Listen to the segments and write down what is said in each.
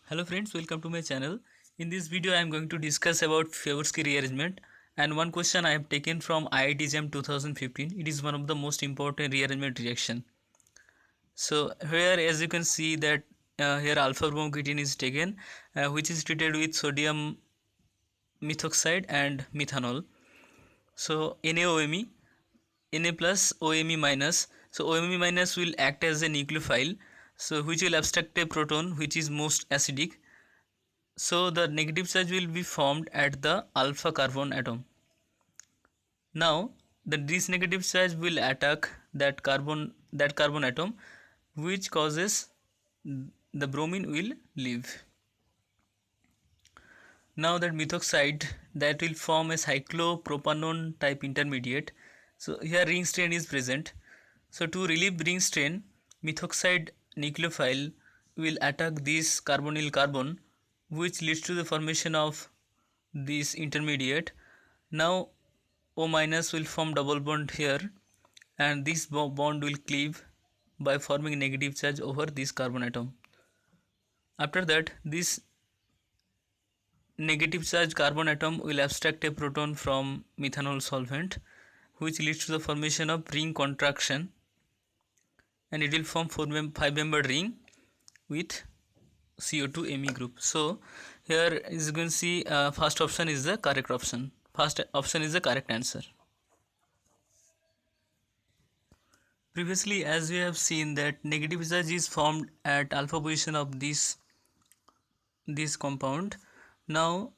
Hello friends, welcome to my channel. In this video I am going to discuss about Favorsky rearrangement, and one question I have taken from IIT JAM 2015. It is one of the most important rearrangement reaction. So here as you can see that here alpha bromocriptine is taken, which is treated with sodium methoxide and methanol. So NaOMe, Na plus OMe minus. So OMe minus will act as a nucleophile, so which will abstract a proton which is most acidic. So the negative charge will be formed at the alpha carbon atom. Now this negative charge will attack that carbon atom, which causes the bromine will leave. Now that methoxide that will form a cyclopropanone type intermediate. So here ring strain is present. So to relieve ring strain, methoxide nucleophile will attack this carbonyl carbon, which leads to the formation of this intermediate. Now O minus will form double bond here, and this bond will cleave by forming negative charge over this carbon atom. After that, this negative charge carbon atom will abstract a proton from methanol solvent, which leads to the formation of ring contraction, and it will form 5-membered ring with CO2 Me group. So here as you can see, first option is the correct option. First option is the correct answer. Previously, as we have seen that negative charge is formed at alpha position of this compound. Now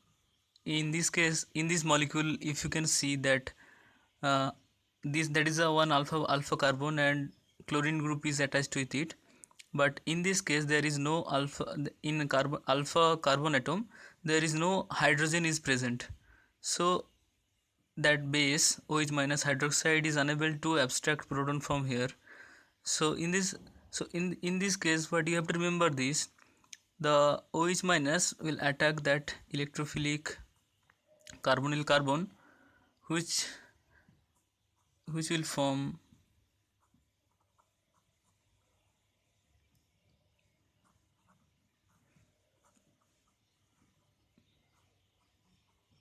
in this case, in this molecule, if you can see that that is a one alpha carbon and chlorine group is attached with it, but in this case there is no alpha in alpha carbon atom, there is no hydrogen is present. So that base OH minus hydroxide is unable to abstract proton from here. So in this case, what you have to remember this, the OH minus will attack that electrophilic carbonyl carbon, which will form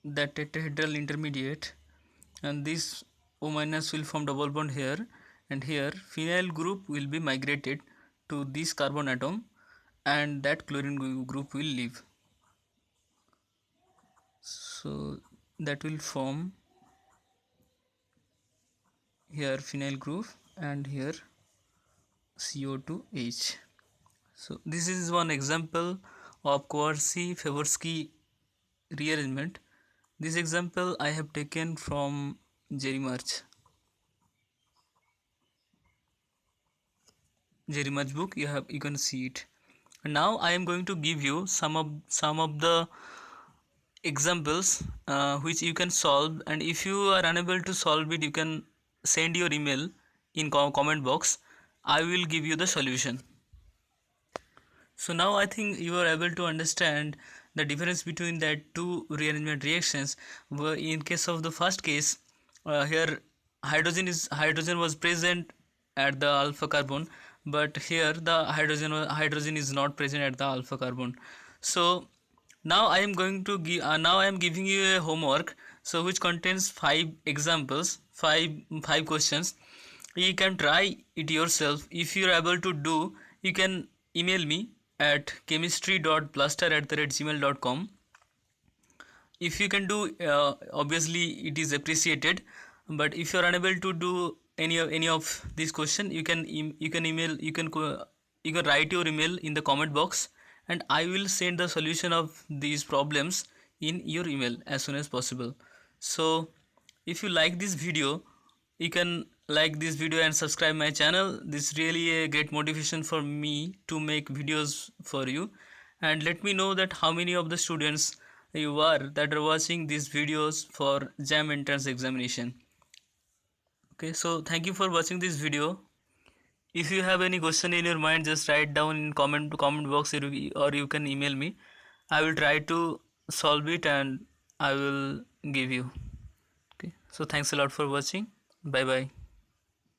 that tetrahedral intermediate, and this O minus will form double bond here, and here phenyl group will be migrated to this carbon atom, and that chlorine group will leave. So that will form here phenyl group and here CO2H. So this is one example of Courcy-Favorsky rearrangement. This example I have taken from Jerry March book. You can see it. And now I am going to give you some of the examples which you can solve, and if you are unable to solve it, you can send your email in comment box. I will give you the solution. So now I think you are able to understand the difference between that two rearrangement reactions. Where in case of the first case, here hydrogen was present at the alpha carbon, but here the hydrogen is not present at the alpha carbon. So now I am going to give now I am giving you a homework, so which contains 5 examples, five questions. You can try it yourself. If you are able to do, you can email me at chemistry.blaster@gmail.com. If you can do, obviously it is appreciated, but if you are unable to do any of these question, you can email, you can write your email in the comment box, and I will send the solution of these problems in your email as soon as possible. So if you like this video, you can like this video and subscribe my channel. This is really a great motivation for me to make videos for you, and let me know that how many of the students you are that are watching these videos for JAM entrance examination. Okay, so thank you for watching this video. If you have any question in your mind, just write down in comment box, or you can email me. I will try to solve it and I will give you. Okay, so thanks a lot for watching. Bye bye.